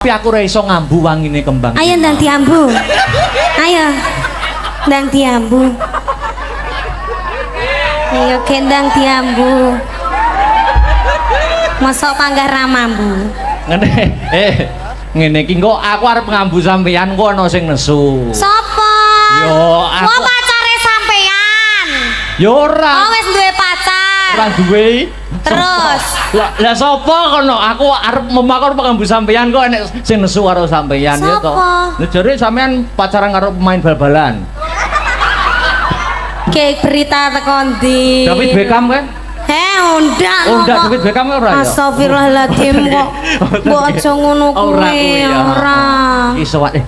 Tapi aku ora iso ngambu wangine kembang. Ayo ndang diambu. Ayo. Ndang diambu. Ayo gendang diambu. Mosok panggah ramambu. Ngene. Ngene iki kok aku arep ngambu sampeyan kok ana sing nesu. Sopo? Yo, aku. Wong pacare sampean. Yo ora. Oh wis duwe pacar. Ora duwe. Terus Lah sapa kono? Aku arep memakor pengambu sampeyan kok enek sing nesu karo sampeyan ya to. Lah jare sampeyan pacaran karo pemain bal-balan. Kayak berita teko ndi? David Beckham kan? Undang. Oh, ndak David Beckham ora ya? Astagfirullahaladzim kok. Mbok aja ngono kuwi. Ora. Iso wae.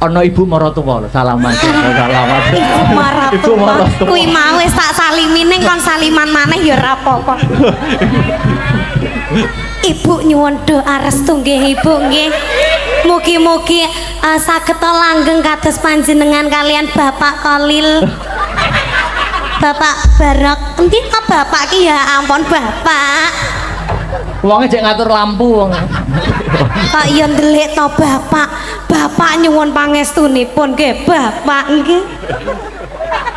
Ana ibu maratuwa lho, salaman. Salaman. Ibu maratuwa. Kuwi mau wis tak salimi ning kon saliman maneh ya ora apa-apa. Ibu nyuwun doa restu nggih Ibu nggih. Mugi-mugi saged langgeng kados panjenengan kalian Bapak Kolil. Bapak Barok, endi kok bapak ki ya ampun bapak. Wonge cek ngatur lampu wong. Kok ya ndelik to bapak. Bapak nyuwun pangestunipun nggih bapak nggih.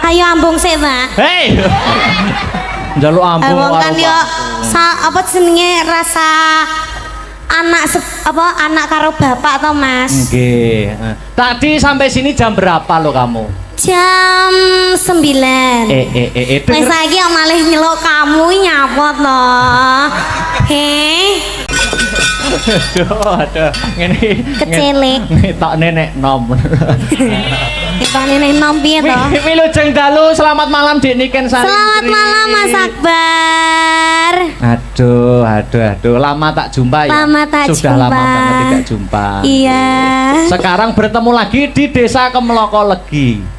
Ayo ambung sik, Pak. Hei. Njaluk ambung karo kan yo apa jenenge rasa anak karo bapak to, Mas? Nggih. Tadi sampai sini jam berapa lo kamu? Jam 9. Wis saiki malih nyeluk kamu nyapa to? Aduh, ngene kecilik. Tok nenek nom. Kita nenek nom piye to? Wilujeng dalu, selamat malam Dik Niken Sari. Selamat malam Mas Akbar. Aduh, lama tak jumpa ya. Sudah lama banget tidak jumpa. Iya. Sekarang bertemu lagi di Desa Kemloko Legi.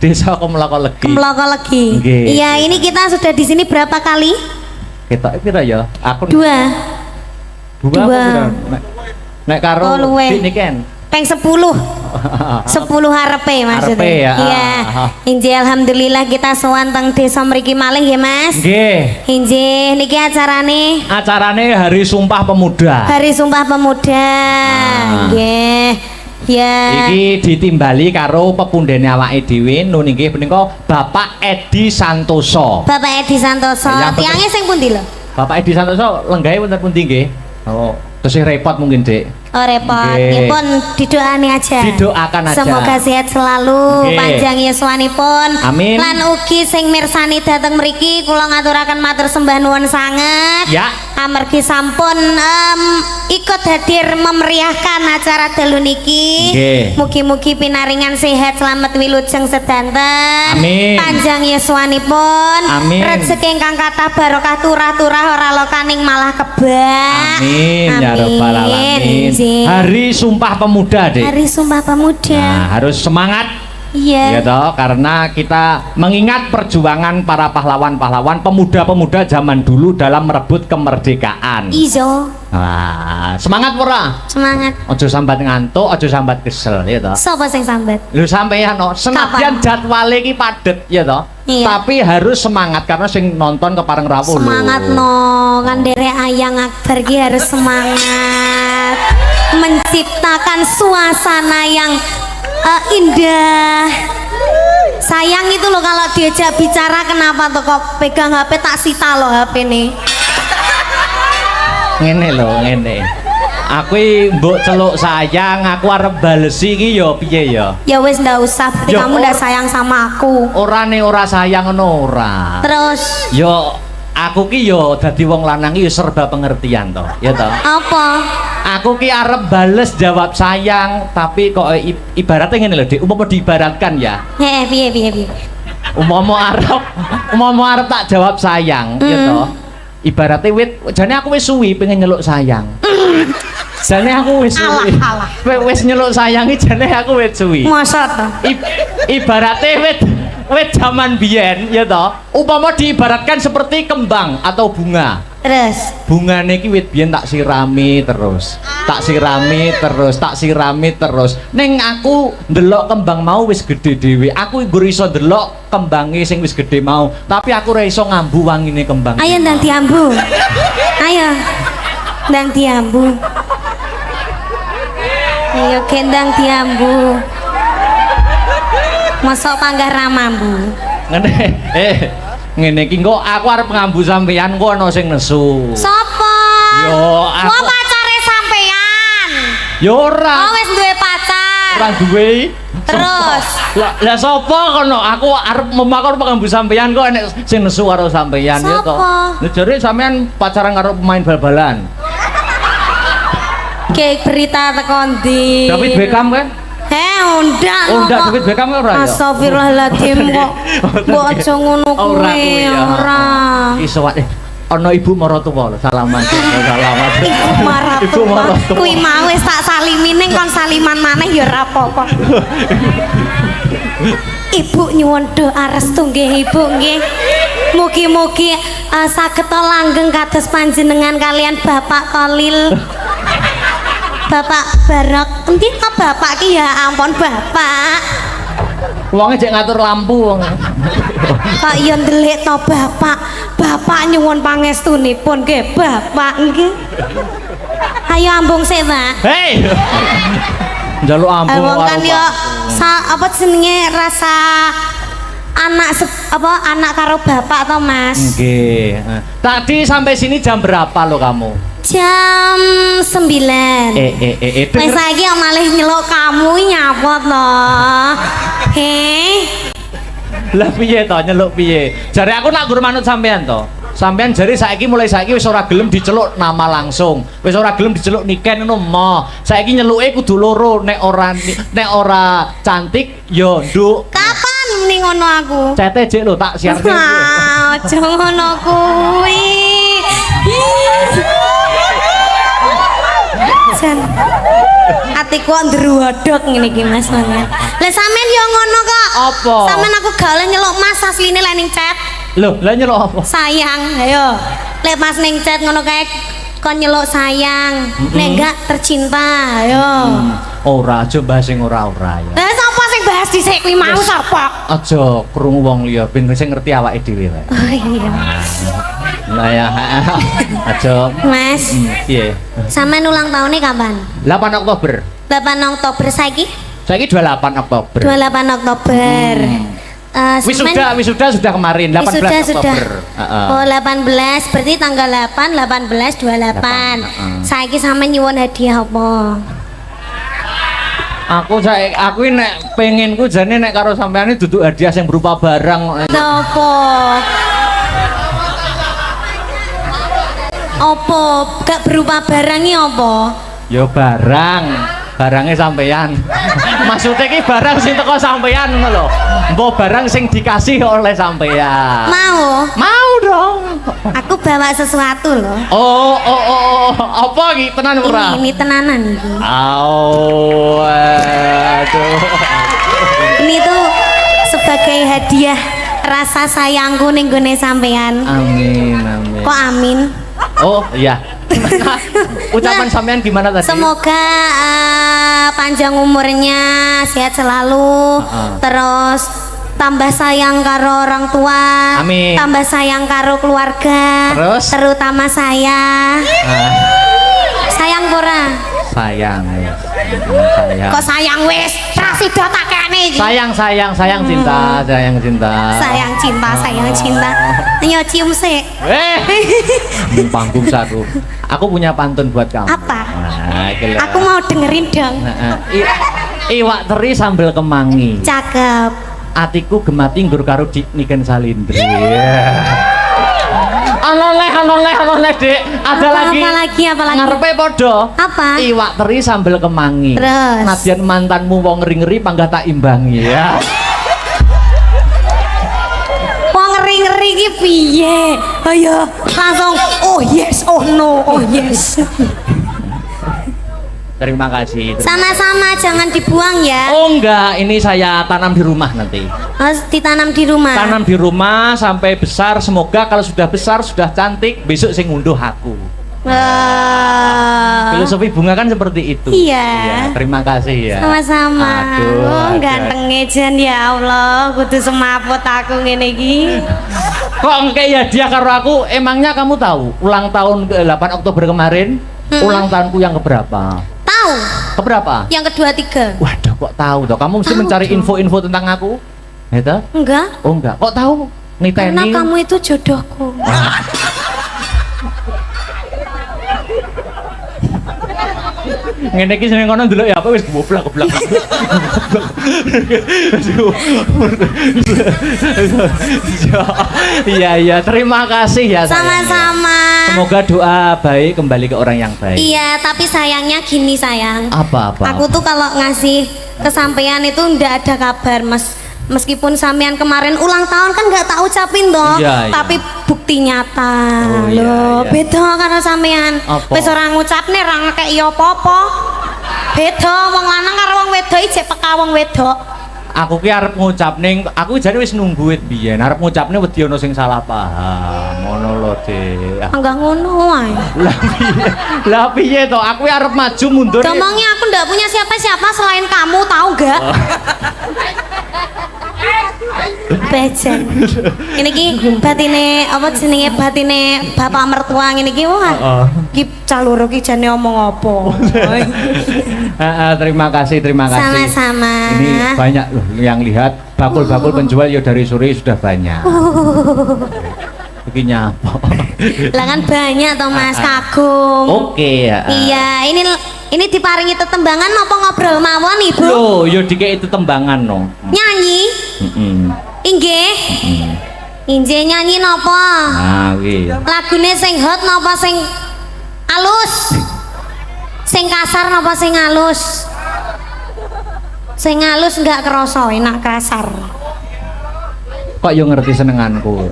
Desa Kemloko Legi. Kemloko Legi. Iya, ini kita sudah di sini berapa kali? Kita pira ya? Aku Dua. Nek karo Dik Niken. Peng 10 harepe maksudnya. Harepe ya. Iya. Injih alhamdulillah kita sowan teng desa mriki malih ya Mas. Nggih. Injih niki acarane. Acarane Hari Sumpah Pemuda. Hari Sumpah Pemuda. Nggih. Ya. Iki ditimbali karo pepundhene awake dhewe nun nggih menika Bapak Edi Santoso. Bapak Edi Santoso. Tiange sing pundi lho? Bapak Edi Santoso lenggahe wonten pundi nggih? Oh, terus repot mungkin, Dik. Oh repot, ya pun didoani aja. Didoakan aja. Semoga sehat selalu, panjang yuswanipun. Amin. Lan ugi sing mirsani dateng mriki kula ngaturaken matur sembah nuwun sanget. Ya. Amargi sampun ikut hadir memeriahkan acara dalu niki. Mugi-mugi pinaringan sehat selamat wilujeng sedanten. Amin. Panjang yuswanipun. Amin. Rezeki ingkang kathah barokah turah-turah ora lokaning malah kebak. Amin. Ya rabbal alamin. Hari Sumpah Pemuda, Dek. Hari Sumpah Pemuda. Nah, harus semangat. Iya. Ya toh, karena kita mengingat perjuangan para pahlawan-pahlawan pemuda-pemuda zaman dulu dalam merebut kemerdekaan. Izo. Wah, semangat ora? Semangat. Ojo sambat ngantuk, ojo sambat kesel, ya toh. Sopo sing sambat? Lho sampeyan no, senadyan jadwale iki padet, ya toh. Iya. Tapi harus semangat karena sing nonton kepareng rawuh. Semangat no, kan derek Ayang Akbar ki harus semangat menciptakan suasana yang indah. Sayang itu loh kalau diajak bicara kenapa tuh kok pegang HP tak sita loh HP nih. Ngene lho, ngene. Aku mbok celuk sayang, aku arep balesi iki ya piye ya? Ya wis ndak usah, berarti kamu ndak sayang sama aku. Ora nih ora sayang ngono ora. Terus Yo aku ki yo dadi wong lanang yo serba pengertian toh, ya toh. apa? Aku ki arep bales jawab sayang, tapi kok ibaratnya ngene lho, Dik. Umpama diibaratkan ya. Piye. Umpama arep tak jawab sayang, ya toh. Ibaratnya jane aku wis suwi pengen nyeluk sayang. Jane aku wis suwi. Wis nyeluk sayang iki jane aku wis suwi. Masa to? Ibaratnya wit zaman biyen ya toh. Umpama diibaratkan seperti kembang atau bunga. Terus Bungane iki wit biyen tak sirami terus. Ning aku ndelok kembang mau wis gede dhewe. Aku nggo iso ndelok kembange sing wis gede mau, tapi aku ora iso ngambu wangine kembang. ayo ndang diambu. Ayo ndang diambu. Ayo gendang diambu. Mosok panggah ramambu. Ngene. Ngene iki kok aku arep ngambu sampeyan kok ana sing nesu. Sopo? Yo, aku. Gua pacare sampean. Yo ora. Oh wis duwe pacar. Ora duwe. Terus Lah sapa kono? Aku arep memakon pengambu sampeyan kok enek sing nesu karo sampeyan ya to. Sapa? Lah jare sampeyan pacaran karo pemain bal-balan. Kayak berita tekan di David Beckham kan? undak Oh, ndak David Beckham ora ya? Astagfirullahaladzim kok. Mbok aja ngono Ora kuwi kuwi ya. ora. Iso wae. Ana ibu maratuwa lho, salaman. Salaman. Ibu Ibu maratuwa. maratuwa. Kuwi mau wis tak salimine kon saliman maneh ya ora apa-apa. Ibu nyuwun doa restu nggih Ibu nggih. Mugi-mugi saged langgeng kados panjenengan kalian Bapak Kolil. Bapak Barok, endi kok bapak ki ya ampun bapak. Wonge jek ngatur lampu wong. Kok yo ndelik to bapak. Bapak nyuwun pangestunipun nggih bapak nggih. Ayo ambung sik, Pak. Hei. Njaluk ampun Wong kan karo yo Pak. apa jenenge rasa anak karo bapak to Mas. Nggih. Tadi sampai sini jam berapa lo kamu? Jam 9. Wis saiki kok malih nyeluk kamu nyapa to? Lah piye to nyeluk piye? Jare aku nak gur manut sampean to. Sampean jare mulai saiki wis ora gelem diceluk nama langsung. Wis ora gelem diceluk Niken ngono mo. Saiki nyeluke kudu loro nek ora cantik yo nduk. Kapan muni ngono aku? Cete jek lho tak siarke. Aja ngono kuwi. Jan. Atiku ndruwodok ngene iki Mas banget. Lah sampean yo ngono kok. Apa? Sampean aku gak oleh nyeluk Mas asline lek ning chat. Loh, lah nyeluk apa? Sayang, ayo. Lek Mas ning chat ngono kae kon nyeluk sayang. Nek enggak tercinta, ayo. Ora aja bahas sing ora-ora ya. Lah sapa sing bahas dhisik kuwi mau sapa? Aja krungu wong liya ben sing ngerti awake dhewe wae. Oh iya. Lah ya. Aja. Mas, Piye? sampean ulang tahunnya kapan? 8 Oktober. 8 Oktober saiki? Saiki 28 Oktober. 28 Oktober. Wisuda sudah kemarin 18 Oktober. Oh 18 berarti tanggal 8 18 28. Saiki sampean nyuwun hadiah apa? Aku nek penginku jane nek karo sampean iki duduk hadiah yang berupa barang. Apa? Apa? Gak berupa barangnya apa? Ya barangnya sampean. Maksudnya ki barang sing teko sampean ngono lho. Mbok barang sing dikasih oleh sampean. Mau? Mau dong. Aku bawa sesuatu loh. Oh. Apa iki tenan ora? Ini tenanan iki. Aduh. Ini tuh sebagai hadiah rasa sayangku ning gone sampean. Amin. Kok amin? Oh, iya. Ucapan sampean gimana tadi? Semoga panjang umurnya, sehat selalu, terus tambah sayang karo orang tua, Amin. tambah sayang karo keluarga, Terus? terutama saya. Sayang pura. Sayang. Kok sayang wis? Rasido tak kene iki. Sayang cinta. Sayang cinta. Ayo cium sik. Panggung satu. Aku punya pantun buat kamu. Apa? Nah, iki lho. Aku mau dengerin dong. Iwak teri sambel kemangi. Cakep. Atiku gemati nggur karo Niken Salindri. Anoleh Dek. Ada lagi. Apa lagi? Ngarepe padha. Apa? Iwak teri sambel kemangi. Terus? Nadyan mantanmu wong ngeri-ngeri panggah tak imbangi ya. Wong ngeri-ngeri ki piye? Ayo langsung oh yes, oh no, oh yes. Terima kasih. Sama-sama jangan dibuang ya. Oh enggak, ini saya tanam di rumah nanti. Harus ditanam di rumah. Tanam di rumah sampai besar, semoga kalau sudah besar, sudah cantik, besok saya ngunduh aku. Filosofi bunga kan seperti itu. Iya. Terima kasih ya. Sama-sama. Aduh, ganteng jan ya Allah, kudu semaput aku ngene iki. Kok kayak hadiah karo aku? Emangnya kamu tahu ulang tahun ke 8 Oktober kemarin? Ulang tahunku yang keberapa? Tahu? Keberapa? Yang kedua, tiga. Waduh, kok tahu toh? Kamu mesti Tahu mencari dong. info-info tentang aku. Ya toh? Enggak. Oh enggak. Kok tahu? Karena Niteni. kamu itu jodohku. Ngene iki seneng kono ndelok ya apa wis goblok-goblok. Iya, terima kasih ya sayang. Sama-sama. Semoga doa baik kembali ke orang yang baik. Iya, tapi sayangnya gini sayang. Apa? Aku tuh kalau ngasih kesampaian itu ndak ada kabar, Mas. Meskipun sampean kemarin ulang tahun kan nggak tak ucapin toh, Iya, iya. tapi bukti nyata. Oh, iya, Loh, iya. beda karo sampean. Apa? Wis ora ngucapne ra ngekek ya apa-apa. Beda wong lanang karo wong wedok iki jek peka wong wedok. Aku ki arep ngucapne, aku jane wis nunggu wit biyen. Arep ngucapne wedi ana sing salah paham. Ngono lho, Dik. Enggak ngono wae. Lah piye to? Aku arep maju mundur. Ngomongnya aku ndak punya siapa-siapa selain kamu, tahu gak? Bejen. Ini ki batine apa jenenge batine bapak mertua ngene iki wah. Ki caloro ki jane omong apa. Terima kasih. Sama-sama. Ini banyak loh yang lihat bakul-bakul penjual ya dari sore sudah banyak. Begini apa? Lah kan banyak toh Mas kagum. Oke ya. Iya, ini diparingi tetembangan apa ngobrol mawon Ibu? Loh, yo dikek itu tembangan no. Nyanyi? Inggih. Inggih nyanyi napa? Nah, wis. Lagune sing hot napa sing alus? Sing kasar napa sing alus? Sing alus enggak kerasa, enak kasar. Kok yo ngerti senenganku.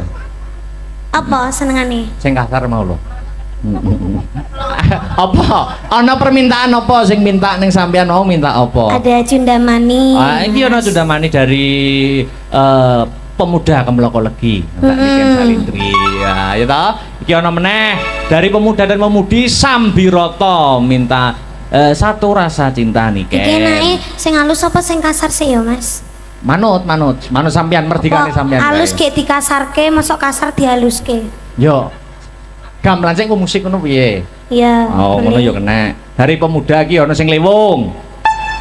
Apa senengane? Sing kasar mau lho. Apa? Ana permintaan apa sing minta ning sampean mau minta apa? Ada cundamani. Iki ana cundamani dari pemuda Kemloko Legi, Mbak Niken Salindri. Ya toh? Iki ana meneh dari pemuda dan pemudi Sambiroto minta satu rasa cinta Niken. Iki enake sing alus apa sing kasar sih ya, Mas? Manut sampean merdikane sampean. Alus kayak dikasarke, masuk kasar dihaluske. Yo. Gamelan sing musik ngono piye? Iya. Oh, ngono yo kena. Dari pemuda iki ana sing lewung.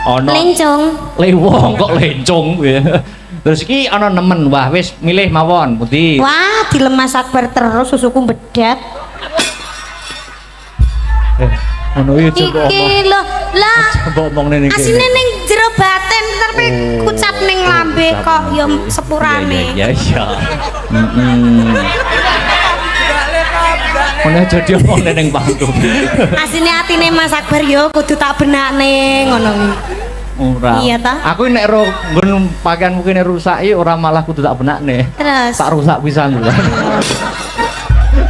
Ana Lencong. lewong kok lencong ya. Terus iki ana nemen. Wah, wis milih mawon pundi. Wah, dilemas Akbar terus susuku bedak. Ngono yo coba Iki omong. lho, lah Coba omong ning kene. asine ning jero batin tapi kucap ning lambe kok ya sepurane. Iya. Ono jadi omong ning panggung. Asine atine Mas Akbar yo kudu tak benakne ngono kuwi. Ora. Iya ta? Aku nek ro nggon pakaianmu kene rusak iki ora malah kudu tak benakne. Terus Tak rusak pisan lho.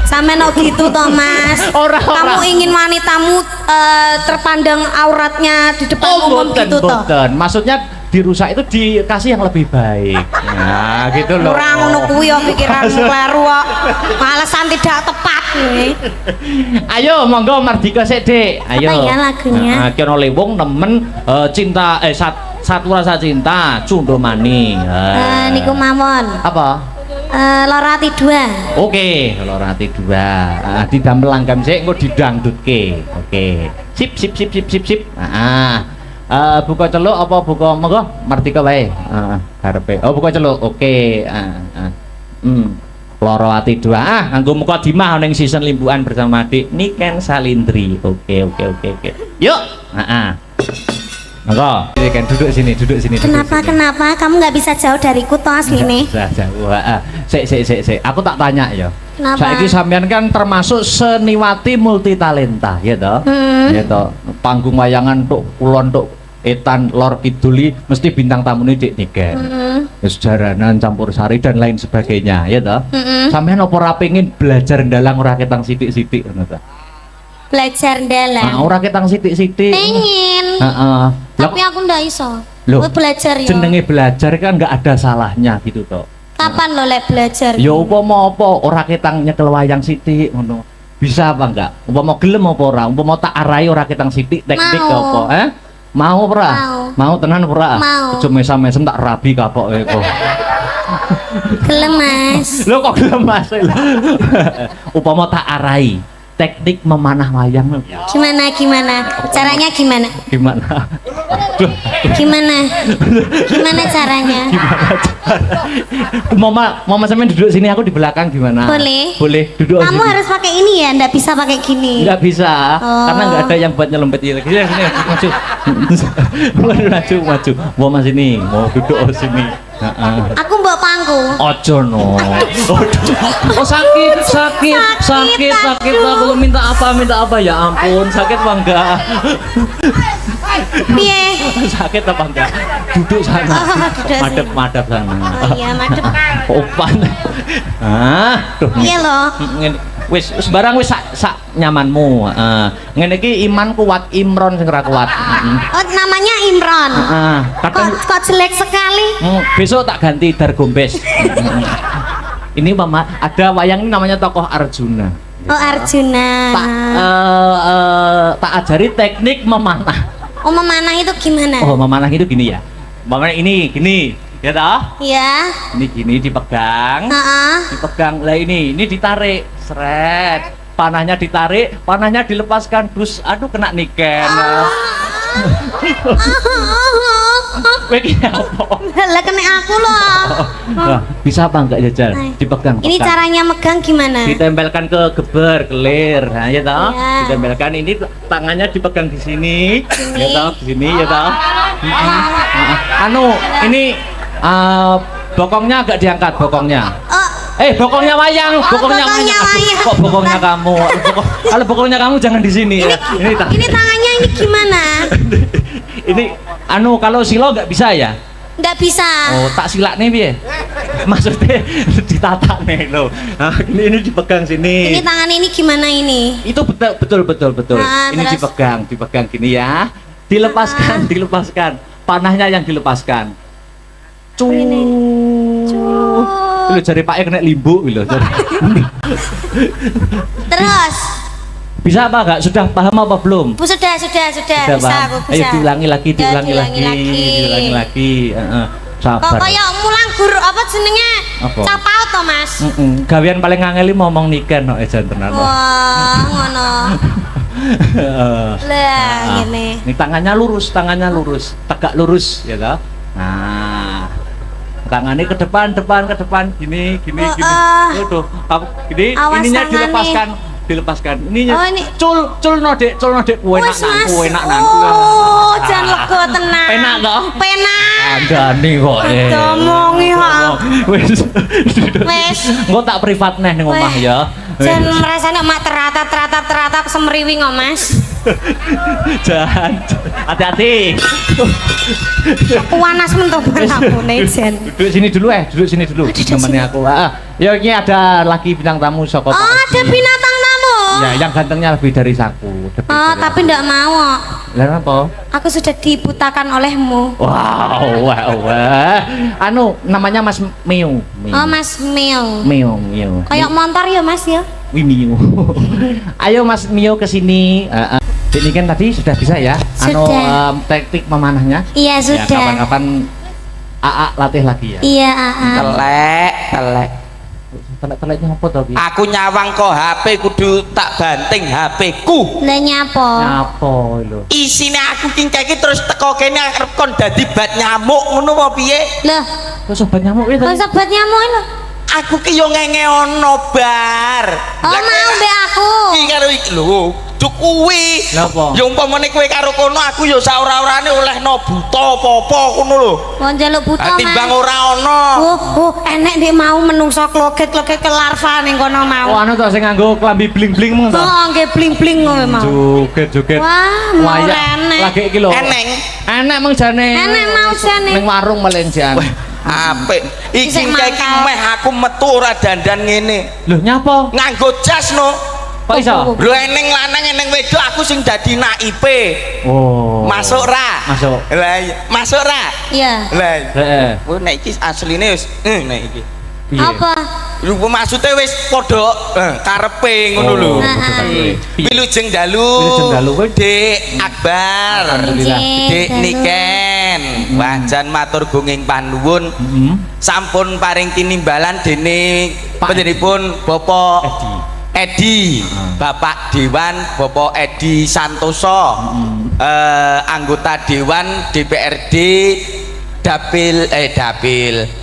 sampean kok gitu toh Mas? Ora. Kamu ingin wanitamu terpandang auratnya di depan umum Boten, gitu toh? boten. Maksudnya dirusak itu dikasih yang lebih baik. Nah, gitu loh. Ora ngono kuwi yo pikiranmu kleru kok. Alasan tidak tepat nih. Ayo monggo Mardika sik, Dik. Ayo. Apa ya lagunya? Nah, ki ono lewung nemen cinta satu rasa cinta Cundomani. Niku mawon. Apa? Lorati 2. Oke, Lorati 2. Didamel langgam sik engko didangdutke. Oke. Sip. Buka celuk apa buka monggo Mardika wae. Karepe. Oh, buka celuk. Oke. Lorati 2. Nganggo mukadimah ning season limbuan bersama Dik Niken Salindri. Oke. Yuk. Monggo. Niken duduk sini. Kenapa? Kamu nggak bisa jauh dariku toh asline? Jauh. Sik. Aku tak tanya ya. Kenapa? Saiki sampean kan termasuk seniwati multitalenta, ya toh? Ya toh. Panggung wayangan tuk kulon tuk etan lor kiduli mesti bintang tamu Dik Niken. Sejaranan campur sari dan lain sebagainya, ya toh? Sampean apa ora pengin belajar ndalang ora ketang sithik-sithik ngono ta? Belajar dalam. Ora ketang sithik-sithik. Pengen. Heeh. Tapi aku ndak iso. Loh, Belajar ya. jenenge belajar kan nggak ada salahnya gitu toh. Kapan lo lek belajar? Ya upama apa ora ketang nyekel wayang sithik ngono. Bisa apa enggak? Upama gelem apa ora? Upama tak arahi ora ketang sithik teknik Mau. apa? Mau ora? Mau tenan ora? Mau. Aja mesam-mesem tak rabi kapoke kok. Gelem Mas. Lho kok gelem Mas? Upama tak arahi teknik memanah wayang. Gimana? Caranya gimana? Gimana? Gimana caranya? Mama sampean duduk sini, aku di belakang gimana? Boleh duduk Kamu sini. harus pakai ini ya, ndak bisa pakai gini. Nggak bisa, Oh. karena nggak ada yang buat nyelempet ini. Sini, maju. Mau sini, mau duduk sini. Aku mbok pangku. Ojo no. Oh sakit. Aku minta apa ya ampun, sakit apa enggak? Piye? Sakit apa enggak? Duduk sana. Oh, duduk Madep sana. Oh iya, madep. Opan. Tuh. Iya loh. Wis barang wis sak nyamanmu. Ngene iki iman kuat, Imron sing ora kuat. Oh, namanya Imron. Kok jelek sekali. Besok tak ganti Dargombes. Ini mama ada wayang ini namanya tokoh Arjuna. Oh, Arjuna. Tak ajari teknik memanah. Oh, memanah itu gimana? Oh, memanah itu gini ya. Memanah ini gini, ya toh? Ya. Ini gini dipegang. Dipegang. Lah ini ditarik. Seret. Panahnya ditarik, panahnya dilepaskan. Dus, aduh kena niken. Lah kena aku loh. Bisa apa enggak jajal? Dipegang. Ini caranya megang gimana? Ditempelkan ke geber, kelir. Nah, ya toh? Ya. Ditempelkan ini tangannya dipegang di sini. Ya toh? Di sini ya toh? Ini bokongnya agak diangkat bokongnya. Bokongnya wayang, bokongnya wayang. Kok bokongnya kamu? Kalau bokongnya kamu jangan di sini ya. Ini tangannya ini gimana? Ini kalau silo nggak bisa ya? Nggak bisa. Oh, tak silak nih piye? Maksudnya ditata nih loh. Ini dipegang sini. Ini tangan ini gimana ini? Itu betul. Ini terus? dipegang gini ya. Dilepaskan. Panahnya yang dilepaskan. Lu jari Pak kena limbu lho. Terus bisa apa enggak? Sudah paham apa belum? Sudah bisa Paham? aku bisa. Ayo diulangi lagi. Kok Sabar. kayak mulang guru apa jenenge? Apa? Capau to, Mas? Gawean paling ngangeli ngomong niken kok jan tenan. Wah, ngono. Lah, ngene. Ini tangannya lurus, tegak lurus ya toh. Nah, tangannya ke depan, gini. Tuh, gini, Awas ininya tangannya. dilepaskan. Ininya. Oh, ini. Cul nodek, kuwe enak nang. Oh, jan lega tenan. Penak toh? Penak. Andani kok. Ngomongi ha. Wis. Wis. Engko tak privat neh ning omah ya. Jan rasane mak teratap semriwi kok, Mas. Jangan. Hati-hati. Panas mentok aku jen. Duduk sini dulu. Temannya aku. Ya ini ada lagi bintang tamu Soko. Oh, ada binatang tamu. Ya, yang gantengnya lebih dari aku. Oh, tapi ndak mau. Lah apa? Aku sudah dibutakan olehmu. Wow. Namanya Mas Miu. Oh, Mas Mio. Miu. Kayak motor ya, Mas ya? Miu. Ayo Mas Miu ke sini. Ini kan tadi sudah bisa ya? Sudah. Teknik memanahnya. Iya, Ya, sudah. kapan-kapan AA latih lagi ya. Iya, AA. Telek. Telek-teleknya apa tadi? Aku nyawang kok HP kudu tak banting HP ku. Lah nyapo? Nyapo lho. Isine aku kingkeki terus teko kene arep kon dadi bat nyamuk ngono apa piye? Lah, Kok sobat nyamuk itu? kok sobat nyamuk lho. Aku ki yo ngenge ono bar. Oh, mau mbek aku. Iki karo iki lho, cuk kuwi. Lha apa? Ya umpamane kowe karo kono aku yo sak ora-orane olehno buta apa-apa ngono lho. Mau njaluk buta, Mas. Timbang ora ono. Enek nek mau menungso kloget-kloget ke larva ning kono mau. Oh, to sing nganggo klambi bling-bling mong to. Oh, nggih bling-bling ngono mau. Joget-joget. Wah, mau Wayak. enek. Lagi iki lho. Enek mong jane. Enek mau jane. Ning warung malen jan. Apik. Iki Sik kiki mangkal. meh aku metu ora dandan ngene. Lho nyapa? Nganggo jas no. Kok iso? Lho eneng lanang eneng wedok aku sing dadi naipe. Oh. Masuk ra? Masuk. Lah iya, masuk ra? Iya. Lah. Heeh. Oh nek iki asline wis nek iki. Piye? Apa? Lho maksudnya wis padha karepe ngono lho. Wilujeng dalu. Wilujeng dalu kowe. Dik Akbar. Alhamdulillah. Dik Niken. Wajan matur gunging panuwun. Sampun paring tinimbalan dene Pak panjenenganipun Bapak Edi, Bapak Dewan, Bapak Edi Santoso, anggota Dewan DPRD Dapil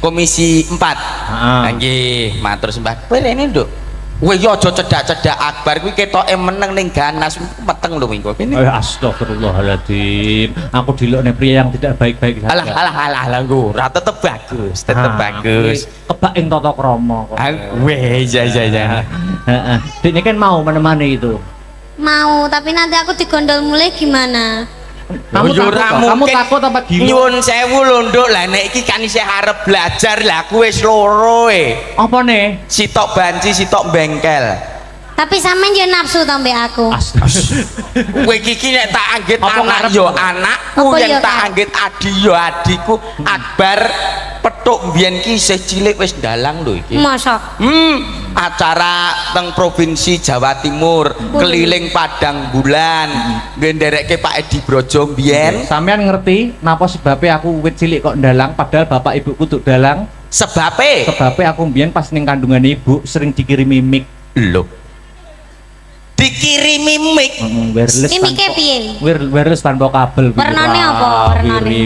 Komisi 4. Nggih, matur sembah. Kowe rene, Nduk. Kowe yo aja cedak-cedak Akbar kuwi ketoke meneng ning ganas meteng lho minggu kene. Astagfirullahaladzim. Aku dilokne pria yang tidak baik-baik saja. Alah ora tetep bagus, tetep bagus. Kebak ing tata krama kok. Weh, ya. Heeh. Dekne kan mau menemani itu. Mau, tapi nanti aku digondol mulai gimana? Kamu takut apa gila? Nyuwun sewu lho Nduk, lah nek iki kan isih arep belajar lah aku wis loro Apa nih? sitok banci sitok bengkel. Tapi sampean yo nafsu to mbek aku. Kowe iki nek tak anggit Apa anak ngarep? yo anakku, Apa yen yo tak kan? anggit adi yo adiku. Akbar petuk mbiyen ki isih cilik wis dalang lho iki. Mosok. Acara teng provinsi Jawa Timur keliling Padang Bulan ngenderekke Pak Edi Brojo mbiyen. Sampean ngerti napa sebabnya aku wit cilik kok ndalang padahal bapak ibuku tuh dalang? Sebabe Sebabnya aku mbiyen pas ning kandungan ibu sering dikirimi mic. lho. Dikirimi mic. Wireless Ini mic-e piye? wireless tanpa kabel. Warnane apa?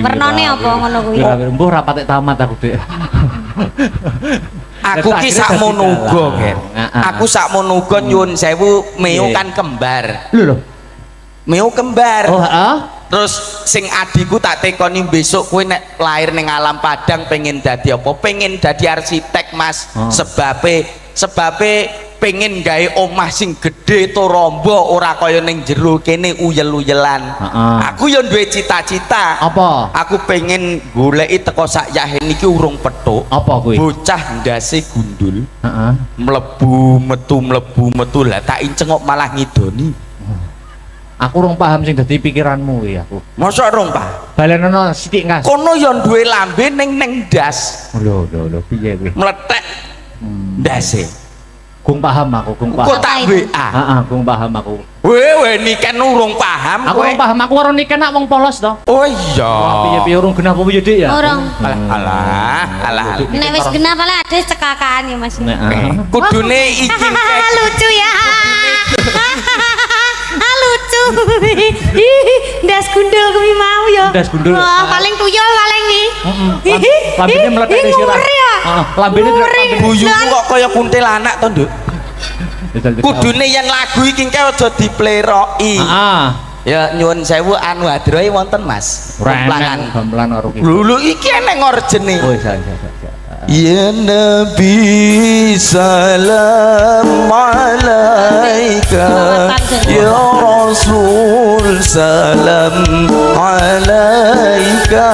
Warnane apa ngono kuwi? Mbuh ra patek tamat aku, Dek. Aku ki sakmono uga, Ger. Aku sakmono uga nyuwun sewu meo kan kembar. Lho. Meo kembar. Oh, heeh. Terus sing adiku tak tekoni besok kowe nek lahir ning alam Padang pengen dadi apa? Pengen dadi arsitek, Mas. Sebabe pengen gawe omah sing gedhe to rombo ora kaya ning jero kene uyel-uyelan. Aku yo duwe cita-cita. Apa? Aku pengen goleki teko sak yahen iki urung petuk. Apa kuwi? Bocah ndase gundul. Heeh. Mlebu metu lah tak incengok malah ngidoni. Aku urung paham sing dadi pikiranmu kuwi aku. Mosok rong, Pak? Balenono sithik ngas. Kono yo duwe lambe ning ndas. Lho, piye kuwi? Meletek ndase. Gung paham aku, gung Kok paham. tak WA. Heeh, gung paham aku. Wewe niken urung paham Aku kowe. urung paham, aku karo nikah nak wong polos to. Oh iya. Piye-piye urung genah apa piye, Dik ya? Orang. Alah. Nek wis genah pala ada cekakaan ya Mas. Kudune iki Lucu ya. Lucu. Ndas gundul kuwi mau ya. Ndas gundul. Wah, paling tuyul paling nih. Lambene meletek di sirah. Heeh, lambene buyumu kok kaya kuntilanak to, Nduk. Kudune yen lagu iki engke aja dipleroki. Heeh. Ya nyuwun sewu anu hadrohe wonten, Mas. Komplangan. Gamelan karo iki. Lulu iki enek ngorjene. Oh, iya. Ya Nabi salam alaika, ya Rasul salam alaika,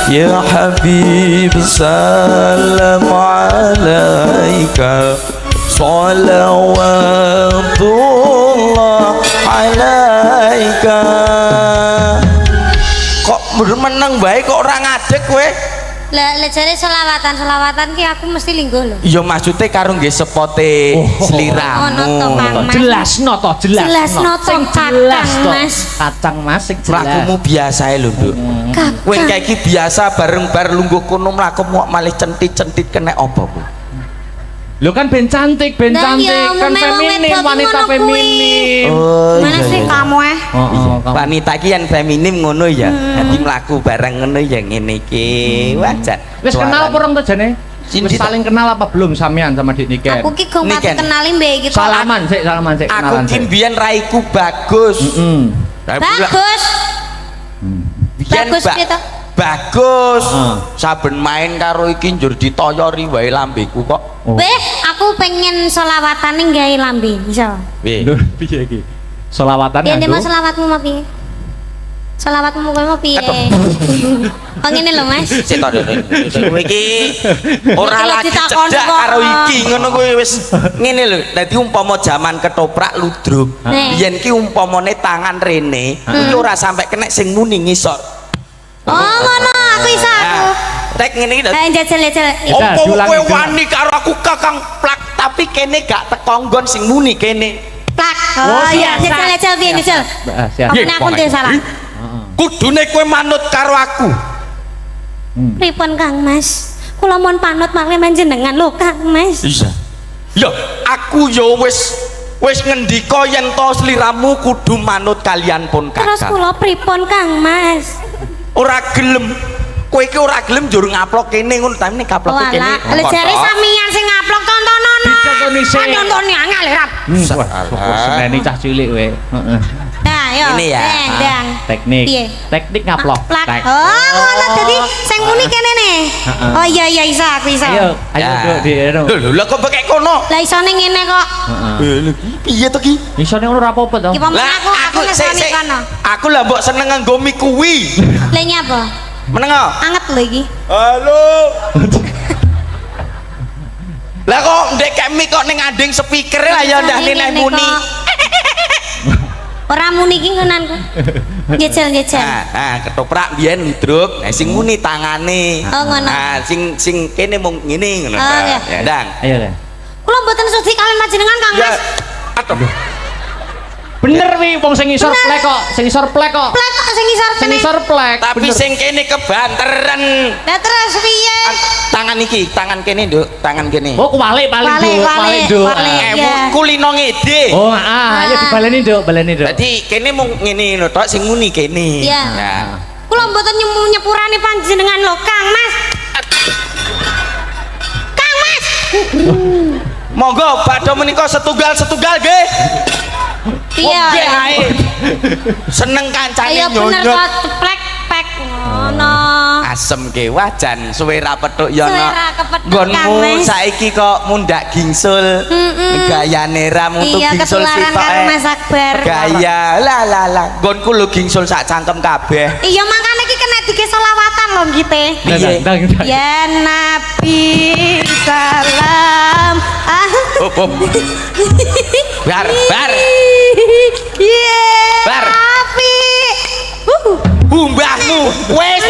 ya Habib salam alaika, salawatullah alaika. Kok meneng bae kok ora ngadeg kowe? Lah jare selawatan ki aku mesti linggo lho. Iya maksudnya karo nggih sepote sliramu. Ono to, Kang Mas. Jelasno to, Jelasno to, jelas to. Mas. Kacang Mas sing jelas. Mlakumu biasa lho, Nduk. Kowe kayak iki biasa bareng bar lungguh kono mlakumu kok malih centit-centit kena apa ku? Lho kan ben cantik, kan feminim, wanita feminim. Oh, Mana sih kamu Heeh, wanita ki yen feminim ngono ya. Dadi mlaku bareng ngono ya ngene iki. Wajar. Wis kenal apa urung to jane? Cinta. Wis saling kenal apa belum sampean sama Dik Niken? Aku ki gong pati Niken. kenali mbek iki kok. Salaman sik, Aku kenalan ki sik. mbiyen raiku bagus. Bagus. Biyen Bagus piye to? bagus. Saben main karo iki njur ditoyori wae lambeku kok. Weh, aku pengen selawatan ning gawe lambe, iso. Lho piye iki? Selawatan Piye nganggo. mau selawatmu mau piye? Selawatmu kowe mau piye? Oh ngene lho, Mas. Sik to kowe iki ora Iki lho lagi ditakoni cedak kok. karo iki ngono kuwi wis ngene lho. Dadi umpama jaman ketoprak ludruk, Nih. biyen ki umpamane tangan rene iki ora sampai kena sing muni ngisor. Oh ngono, aku iso aku. Tek ngene iki. Jajal. Opo diulangi, kowe diulangi. wani karo aku kakang plak tapi kene gak teko nggon sing muni kene. Plak. Oh iya, jajal piye jajal. Siap. Apa nek aku ndek salah? Kudune kowe manut karo aku. Pripun Kang Mas? Kula mohon panut marang panjenengan lho Kang Mas. Iya. Ya, aku yo wis ngendika yen to sliramu kudu manut kalian pun Terus kakak. kula pripun Kang Mas? Ora gelem. Kowe iki ora gelem njur ngaplok kene ngono, tapi nek kaploke kene. Walah, lha jare samian sing ngaplok tontonono. Dicontoni sik. Tontoni angel rap. Wah, seneni cah cilik kowe. Heeh. Nah, yo. Ini ya. Dang. Teknik. Piye? Teknik ngaplok. Plak. Tek. Oh, ngono dadi sing muni kene ne. Heeh. Oh iya iya iso aku iso. Ayo, ayo Duk, di ero. Lho kok pakai kono? Lah isone ngene kok. Heeh. Piye to ki? Isone ngono ora apa-apa to. Iki pamen aku ngesoni kono. Aku lah mbok seneng nganggo mie kuwi. Lah nyapa? Meneng. Anget lho iki. Halo. Lah kok ndek kemi kok ning anding speaker lah ya ndak nek muni. Ora muni iki ngonanku. Jejel. Nah, ketoprak biyen ludruk, nah sing muni tangane. Oh, ngono. Nah, sing kene mung ngene ngono. Oh, iya. Ya, Dang. Ayo deh. Kula mboten sudi kalian panjenengan Kang Ya. Mas. Aduh. Bener wi wong sing isor plek kok, sing isor plek kok. Plek kok sing isor Sing kene. isor plek. Tapi bener. sing kene kebanteren. Lah terus piye? Tangan iki, tangan kene, Nduk, tangan kene. Oh, kuwalik paling Duk, Walik. Duk. Walik. Iya. Kulino ngede. Oh, ayo dibaleni Duk, baleni Duk. Dadi kene mung ngene lho tok sing muni kene. Iya. Nah. Kula mboten nyepurani panjenengan lho Kang Mas. Kang Mas. Monggo badhe menika setunggal nggih. Iya. Nggih ae. Seneng kancane Ayo bener nyonyot. kok ceplek pek ngono. Asem ke wajan suwe ra petuk ya Suwe no. ra kepethuk, Nggonmu Kang Mas. saiki kok mundak gingsul. Gayane ra mutu Iya gingsul ketularan sitoke. karo Mas Akbar. Gaya lah. Nggonku lho gingsul sak cangkem kabeh. Iya makane iki kena dike selawatan lho ngite. Piye? Dang. Ya Nabi salam. Op. Bar. Iya. Bar. Nabi. Mbahmu wis.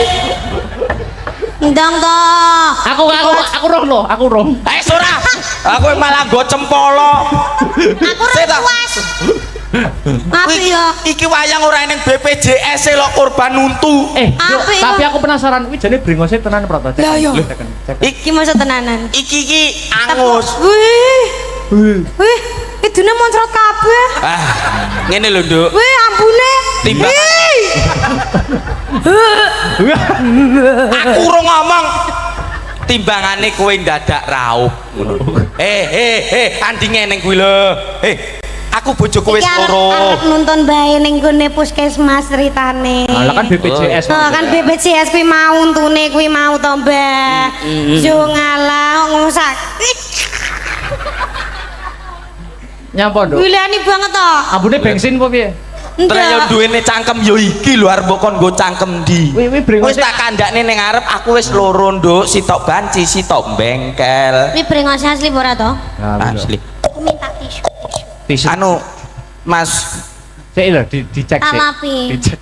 Ndang to. Aku roh. Ora. Aku malah nggo cempolo. Aku Sik, ra tak. puas. Apik ya. Iki wayang ora ning BPJS lho korban untu. Duk, Apik tapi kok. aku penasaran, kuwi jane brengose tenan Proto. Lah, iya. Cek. Iki maksud tenanan. Iki angus. Wih, idune moncrot kabeh. Ah, ngene lho, Nduk. Wih, ampune. Timbang. Wih. Aku urung ngomong. Timbangane kowe ndadak raup ngono. Andinge ning kuwi lho. Aku bojoku wis Iki arep loro. nuntun bae ning gone puskesmas ceritane. Lah kan BPJS. Oh, kan BPJS kuwi mau untune kuwi mau to, Mbak. Yo ngalah ngosak. Nyapa, Duk? Wilani banget to. Ambune bensin apa piye? Terus yo duwene cangkem yo iki lho arep kon nggo cangkem ndi. Wi brengose. Wis tak kandakne ning ngarep aku wis loro, Nduk. Sitok banci, sitok bengkel. Kuwi brengose asli apa ora to? Asli. Aku minta tisu. Tisu. Anu, Mas, Sik lho dicek sik. Amapi. Dicek.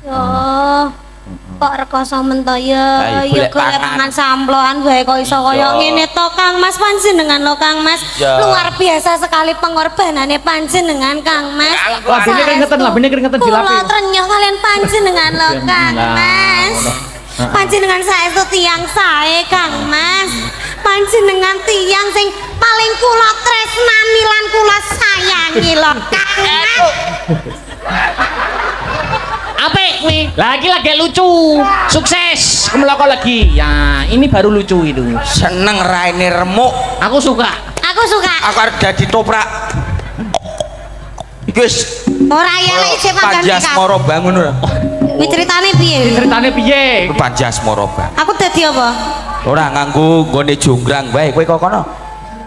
Yo. Kok rekoso men to ya? Ayo, Ya golek golek pangan. pangan samploan wae kok iso kaya ngene to, Kang Mas. Panjenengan lho, Kang Mas. Ya. Luar biasa sekali pengorbanannya panjenengan, Kang Mas. Labine keringetan Kula dilapi. trenyuh kalian panjenengan lho, Kang Nah, Mas. Panjenengan saestu tiyang sae, Kang Mas. Panjenengan tiyang sing paling kula tresnani lan kula sayangi lho, Kang Mas. Apik kuwi. Lagi lucu. Sukses. Kemeloko lagi. Ya, ini baru lucu itu. seneng raine remuk. Aku suka. Aku suka. Aku arep dadi toprak. Iki wis Ora ya lek isih panggan Panjasmara bangun ora. Kuwi ceritane piye? Ceritane piye? Panjasmara bangun. Aku dadi apa? Ora nganggo nggone jonggrang bae kowe kok kono.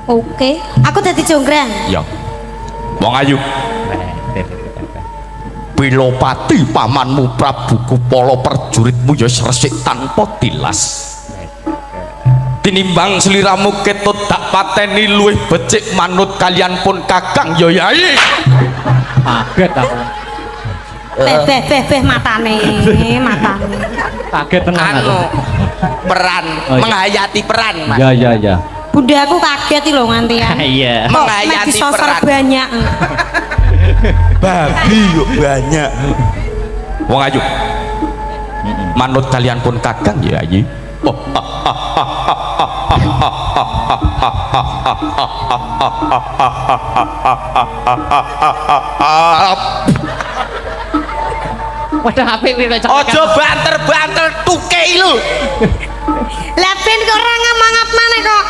Oke. Aku dadi jonggrang. Ya. Wong ayu. Pilopati pamanmu Prabu Kupala prajuritmu ya resik tanpa tilas. Tinimbang sliramu ketut tak pateni luwih becik manut kalian pun Kakang ya Yai. Kaget aku. Beh matane. Kaget tenan aku. Anu peran Oh, iya. menghayati peran Mas. Ya. Bunda aku kaget lho nganti ya. Iya. Kok Menghayati mek disosor peran. banyak. Babi yuk banyak. Wong ayu. Manut kalian pun Kakang ya Yai. Wadah apik kuwi kok. Aja banter-banter tukei lho. Lah ben kok ora ngamangap maneh kok.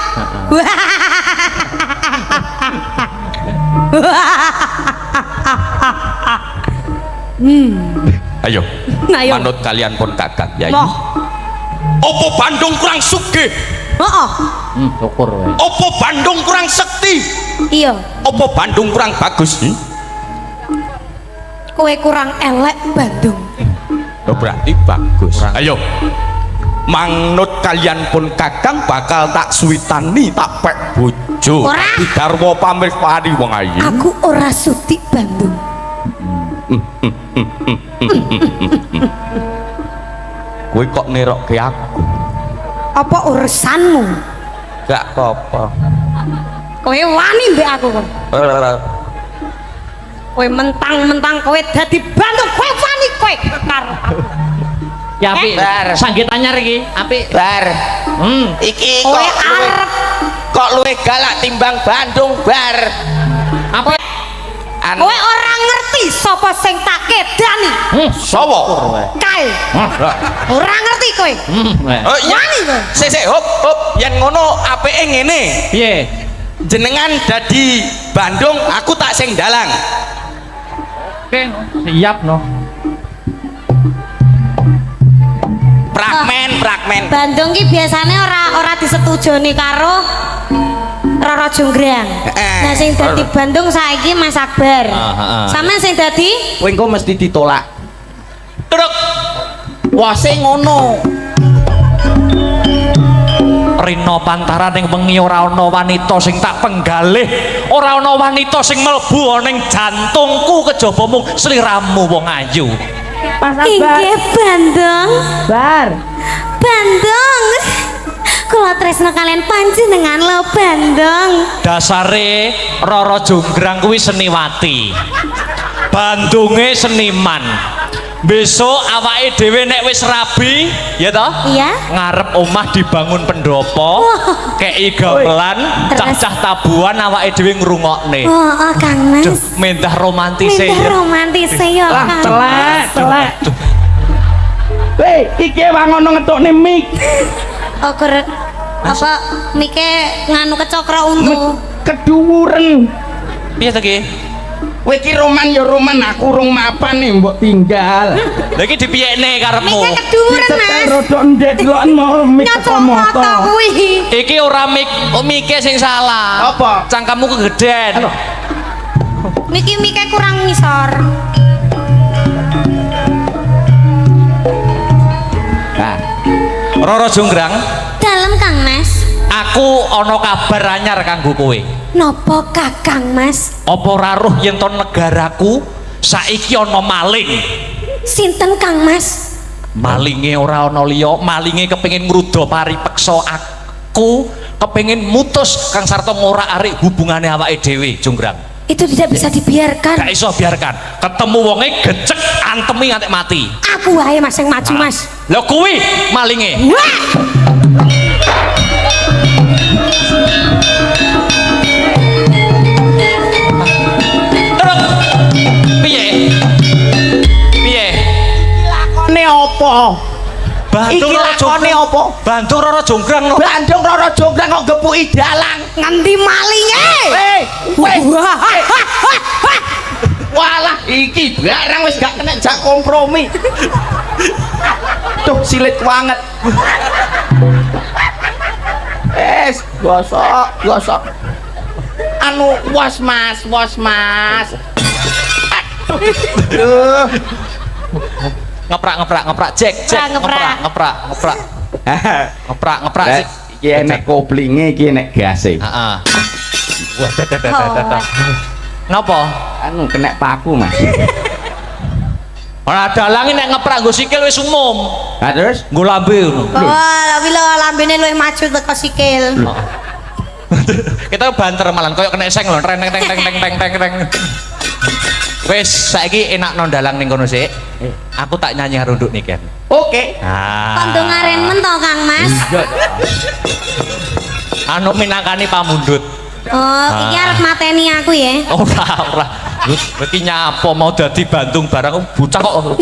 Ayo. Ayo. Manut kalian pun kakak Yai. Loh. Opo Bandung kurang sugih? Heeh. Syukur wae. Opo Bandung kurang sekti? Iya. Opo Bandung kurang bagus? Kowe kurang elek Bandung. Oh, berarti bagus. Ayo. Manut kalian pun kakang bakal tak suwitani tak pek bojo. Ora. Digarwa pamrih padi wong ayu. Aku ora suti Bandung. Kowe kok nerokke aku? Apa urusanmu? Gak apa-apa. Kowe wani mbek aku kok. Kowe mentang-mentang kowe dadi Bandung, kowe wani kowe karo aku. Ya apik. Bar. Sanggit anyar iki, apik. Bar. Iki Kowe kok arep kok luwih galak timbang Bandung, Bar. Apa? kowe ora ngerti sapa sing tak kedani. Sapa? Kae. Ora ngerti kowe. Oh iya. Wani kowe. Sik hop yen ngono apike ngene. Piye? Jenengan dadi Bandung, aku tak sing dalang. Oke, siap no. Fragmen. Bandung ki biasane ora disetujoni karo Roro Jonggrang. Nah sing dadi Bandung saiki Mas Akbar. Sampeyan sing dadi Kowe engko mesti ditolak. Truk. Wah sing ngono. Rina pantaran ning wengi ora ana wanita sing tak penggalih, ora ana wanita sing mlebu ning jantungku kejaba mung sliramu wong ayu. inggih Bandung. Bar. Bandung. Kula tresno kalian panjenengan lho Bandung. Dasare Roro Jonggrang kuwi seniwati. Bandunge seniman. Besok awake dhewe nek wis rabi, ya toh? Iya. Ngarep omah dibangun pendopo, kei gamelan, cah-cah tabuhan awake dhewe ngrungokne. Oh, Kang Mas. Duh, mentah romantise Minta ya. romantis ya Kang. Telek. Weh, iki wangono ngetokne mic. Oh, apa mike nganu kecokro untu. Keduwuren. Piye to ki? Kowe iki roman ya roman, aku rung mapan nih mbok tinggal. Lha iki dipiyekne karepmu. Mike keduren Mas. Rodok ndek deloken mau mic Nyocok teko moto moto. kuwi. Iki ora mike sing salah. Apa? Cangkamu kegeden. Niki mike kurang ngisor. Nah, Roro Jonggrang, Dalem Kang Mas. aku ana kabar anyar kanggo kowe. Napa Kakang Mas? Apa ora roh yen to negaraku saiki ana maling? Sinten Kang Mas? Malinge ora ana liya, malinge kepengin ngruda paripeksa aku, kepengin mutus Kang Sarta ngorak-arik hubungane awake dhewe, Jonggrang. Itu tidak bisa dibiarkan. Gak iso biarkan. Ketemu wonge gecek antemi nganti mati. Aku wae Mas yang maju Mas. Lha kuwi malinge. Wah! Terus piye? Piye? Lakone apa? Bantu Iki Roro lakone Jonggrang. apa? Bantu Roro Jonggrang no. Bandung Roro Jonggrang kok gepuki dalang. Ngendi malinge? Weh. Walah iki barang wis gak kena jak kompromi. Tuh silit banget. Gosok. Anu was mas. Aduh. Ngeprak Jack ngeprak sih. Iki enek koplinge, iki enek gase. Heeh. Napa? Anu kena paku, Mas. Ora dalange nek ngeprak nggo sikil wis umum. Nah terus Nggo lambe ngono. Oh, tapi lo lambene luwih maju teko sikil. Kita banter malan koyo kena seng lho, teng. Wis saiki enak no dalang ning kono sik. Aku tak nyanyi runduk niken. oke. Ah. Kandung aren men to Kang Mas. anu minangkani pamundhut. Oh, iki arep mateni aku ya. Ora. Berarti nyapa mau dadi Bandung barang bocah kok.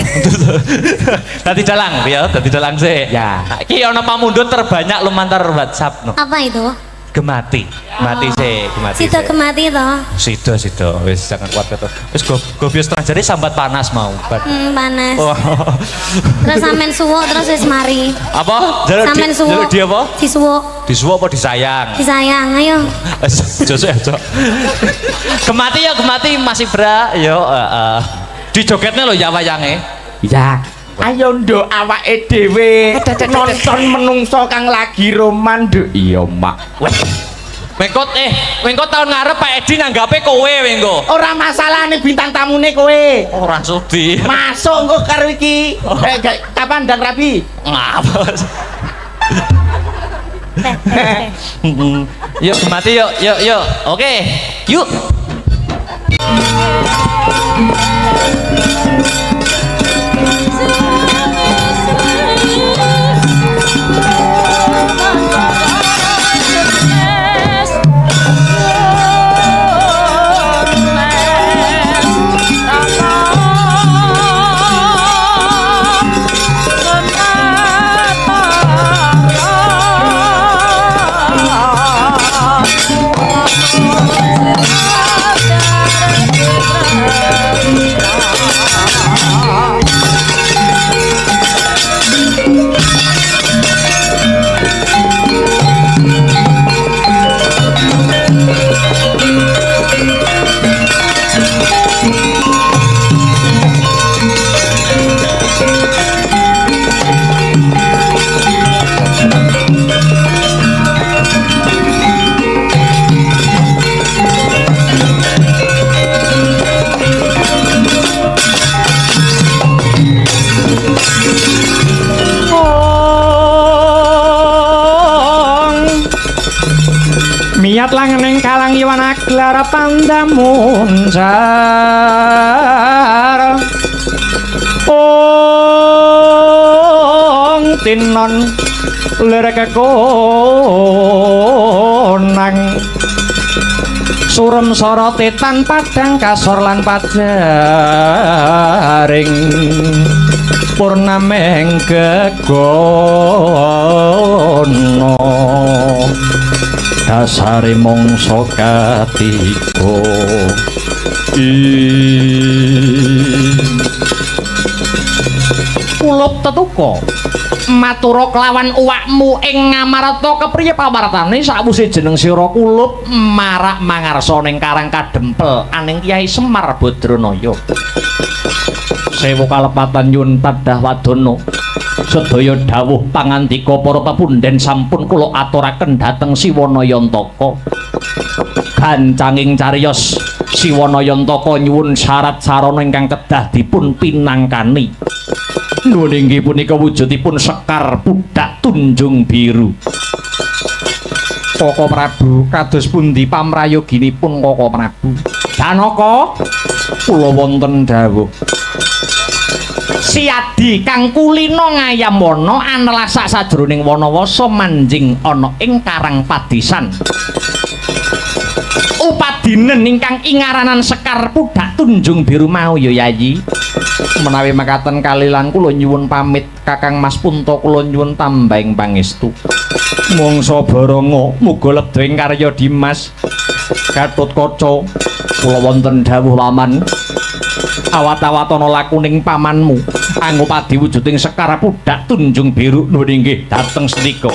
Dadi dalang ya, dadi dalang sih. Ya. Iki ana pamundhut terbanyak lumantar WhatsApp no. Apa itu? Gemati. Gemati sih, gemati. Situ kemati toh. Sido, wis jangan kuat itu. Wis gobios setengah jari sambat panas mau. Panas. Oh. Terus sampean suwuk terus wis mari. Apa? Sampean suwuk. Jaluk dia apa? Disuwuk. Disuwuk apa disayang? Disayang, ayo. Jose. Gemati masih bra. Yo, Dijogetnya lo ya wayange. Ya. Ayo nduk awake dhewe nonton menungso kang lagi roman nduk. Iya, Mak. Wengko tahun ngarep Pak Edi nanggape kowe wengko. Ora masalah nih bintang tamune kowe. Ora sudi. Masuk engko karo iki. Kapan ndang rabi? Ngapa? Yuk Gemati yuk. Oke. Yuk. Miat langening kalang iwan aglar pandamuncar ong tinon lerek konang surem soroti tan padang kasor lan pajaring purnameng gegono dasare mongso katiga kulup tetuka matura kelawan uwakmu ing Ngamarta kepriye pawartane sakwise jeneng sira kulup marak mangarsa ning Karang Kadempel aning Kyai Semar Badranaya sewu kalepatan nyuwun padhah wadana sedaya dawuh pangandika para pepundhen sampun kula aturaken dhateng Siwanayantaka. Gancanging cariyos Siwanayantaka nyuwun syarat sarana ingkang kedah dipun pinangkani. Nuwun inggih punika wujudipun Sekar Pudhak Tunjung Biru. Koko Prabu kados pundi pamrayoginipun Koko Prabu? Janaka kula wonten dawuh. Siadi kang kulina ngayam wana anelasak sajroning wanawasa manjing ana ing Karang Padisan. Upadinen ingkang ingaranan Sekar Pudhak Tunjung Biru mau ya Yayi. Menawi mekaten kalilan kula nyuwun pamit Kakang Mas Punta kula nyuwun tambahing pangestu. Mangsa baranga muga ledha ing karya Dimas Gatotkaca kula wonten dawuh laman awat-awatono lakuning pamanmu angupadi wujuding Sekar Pudhak Tunjung Biru nuwun inggih dhateng senika.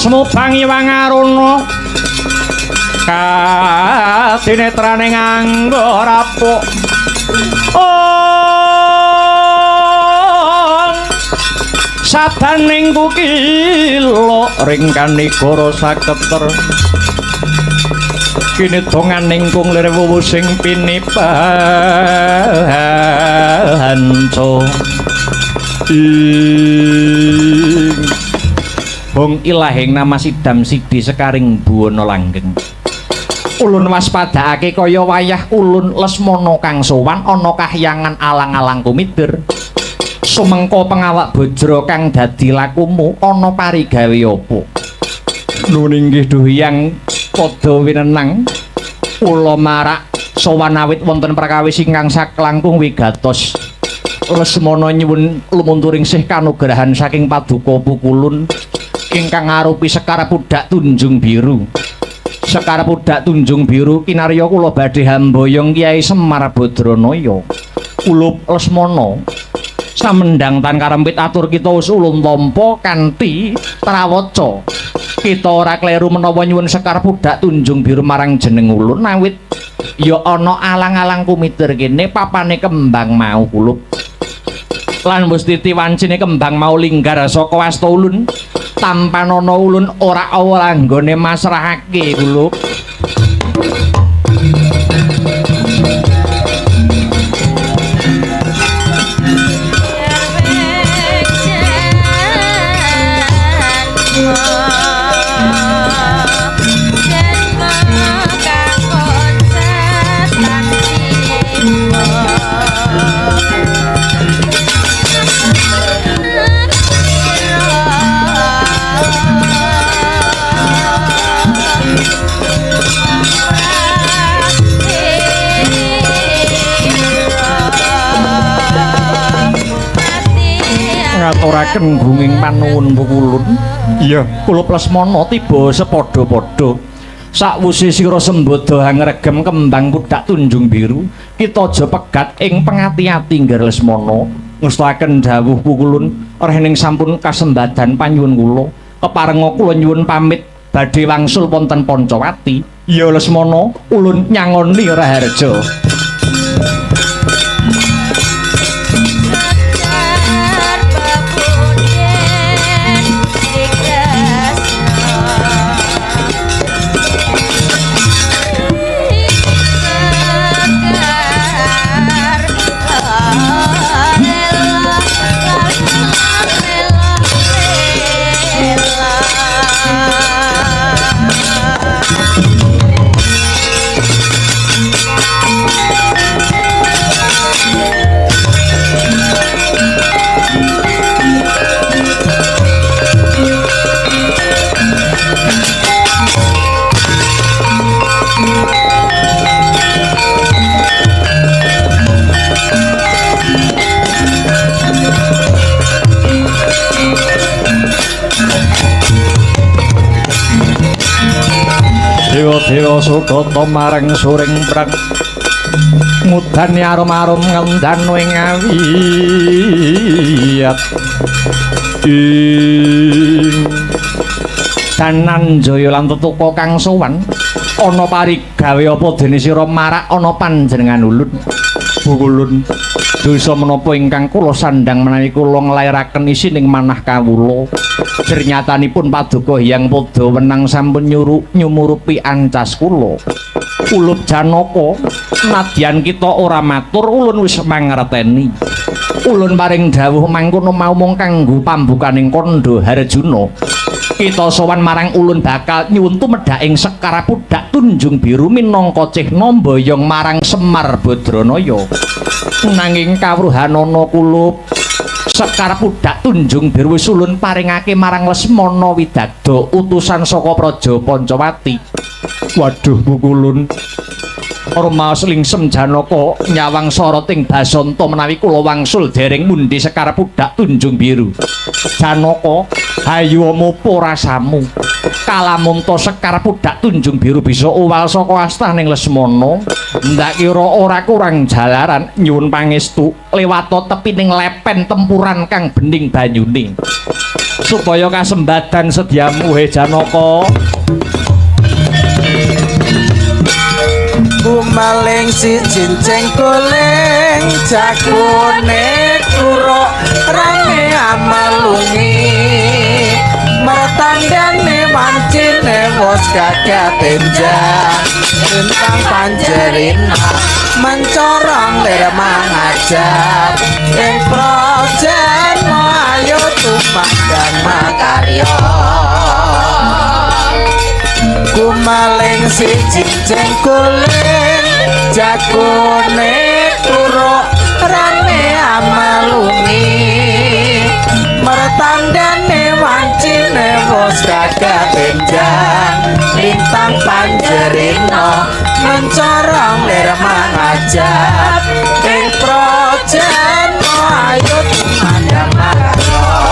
smubang Iwang Aruna katinetrane nganggo rapuk sadaning kukila ringkan negara saketer kini donganing kung lir wuwu sing pinipanco Bong ilahing nama sidam sidi sekaring buwana langgeng ulun waspadakake kaya wayah ulun Lesmana kang sowan ana kahyangan alang-alang kumitir sumengko pengawak bojro kang dadi lakumu ana parigawe apa nuninggih duh yang padha winenang kula marak sowan awit wonten perkawis ingkang saklangkung wigatos Lesmana nyuwun lumunturing sih kanugrahan saking paduka pukulun ingkang arupi Sekar Pudak Tunjung Biru Sekar Pudak Tunjung Biru kinarya kula badhe hamboyong Kyai Semar Badranaya kula Lesmana samendang tan karempit atur kita usulun tampa kanthi trawaca kita ora kleru menawa nyuwun Sekar Pudak Tunjung Biru marang jeneng ulun awit ya ana alang-alang kumitir kene papane kembang mau kulup lan wis titiwancine kembang mau linggar saka wasta ulun tampanana ulun ora anggone masrahake kulup ngaturaken gunging panuwun pukulun iya kula Lesmana tiba sepadha-padha sakwise sira sembada ngregem kembang Pudak Tunjung Biru kita aja pegat ing pengati-ati nggih Lesmana ngestakaken dawuh pukulun rening sampun kasembadan panyuwun kula keparenga kula nyuwun pamit badhe wangsul wonten Pancawati iya Lesmana ulun nyangoni Raharja Dewa Sukata marang suring prang mudani arum-arum ngendan wing awiyat danan jaya lan tetuka kang sowan ana parigawe apa dene sira marak ana panjenengan ulun pukulun dosa menapa ingkang kula sandhang menawi kula nglairaken isining manah kawula jernyatanipun paduka hyang padha wenang sampun nyumurupi ancas kula ulup Janaka nadyan kita ora matur ulun wis mangerteni ulun paring dawuh mangkono mau mung kanggo pambukaning kandha Harjuna kita sowan marang ulun bakal nyuwun tumedhaking Sekar Pudak Tunjung Biru minangka cihna mboyong marang Semar Badranaya nanging kawruhanana kulup Sekar Pudak Tunjung Biru wis ulun paringake marang Lesmana Widagda utusan saka Praja Pancawati waduh pukulun Ormaos lingsem Janaka nyawang soroting Basanta menawi kula wangsul dereng mundi Sekar Pudak Tunjung Biru Janaka hayu mopo rasamu kalamunta Sekar Pudak Tunjung Biru bisa uwal saka astaning Lesmana ndak kira ora kurang jalaran nyuwun pangestu liwat tepining lepen tempuran kang bening banyune supaya kasembadan sediamu he Janaka. Gumaling si cincin kuling jakune kuruk rame amalungi mertandane wancine wos gagah tenjang tentang panjerina mencorong lir mangajab ing projen ayo tumandang makarya gumaling si cincin kuling jakune kuruk rame amalungi mertandane wancine wos gagah tenjang lintang panjerina mencorong lir mangajab ing projen ayo tumandang makarya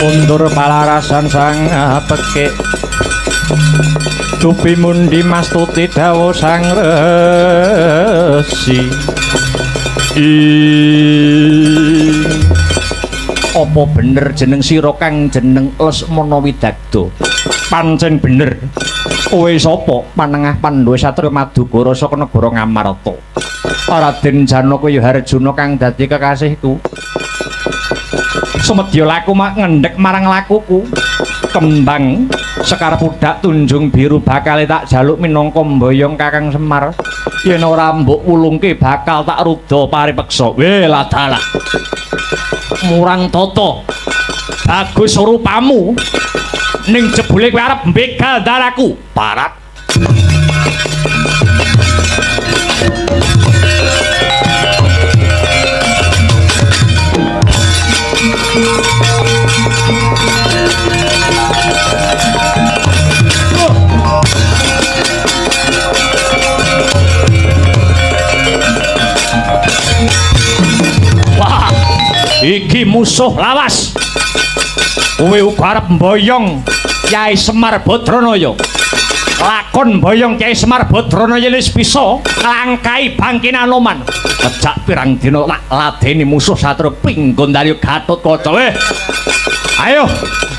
mundur palarasan sang pekik tupi mundi mastuti dawuh sang resi apa bener jeneng sira kang jeneng Lesmana Widagdo pancen bener kowe sapa panengah Pandhawa Satya Madukara saka negara Ngamarta Raden Janaka ya Harjuna kang dadi kekasihku sumedya laku mak ngendhek marang lakuku kembang Sekar Pudak Tunjung Biru bakal tak jaluk minangka mboyong Kakang Semar yen ora mbok wulungke bakal tak rudha paripeksa lah dalah murang tata bagus rupamu ning jebule kowe arep mbegal daraku parat wah iki musuh lawas kowe uga arep mboyong Kyai Semar Badranaya lakon mboyong Kyai Semar Badranaya wis bisa nglangkai bangkinan Anoman kejak pirang dina tak ladeni musuh Satria Pinggondalya Gatotkaca ayo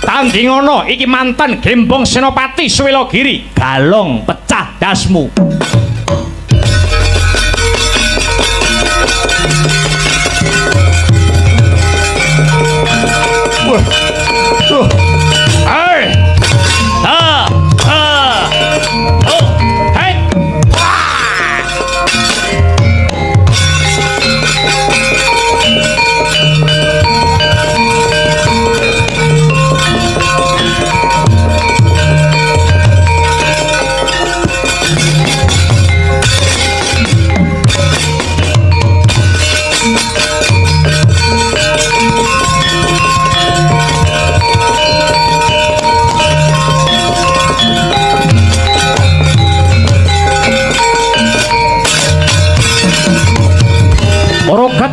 tanding ngono iki mantan Gembong Senopati Swelagiri galong pecah dasmu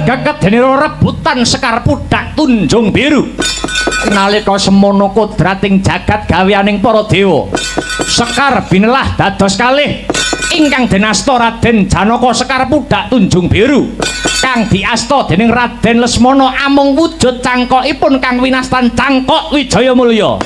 gagat dene rebutan Sekar Pudak Tunjung Biru nalika semono kodrating jagat gaweaning para dewa Sekar binelah dados kalih ingkang dinasta Raden Janaka Sekar Pudak Tunjung Biru kang diasta dening Raden Lesmana amung wujud cangkokipun kang winastan Cangkok Wijaya Mulya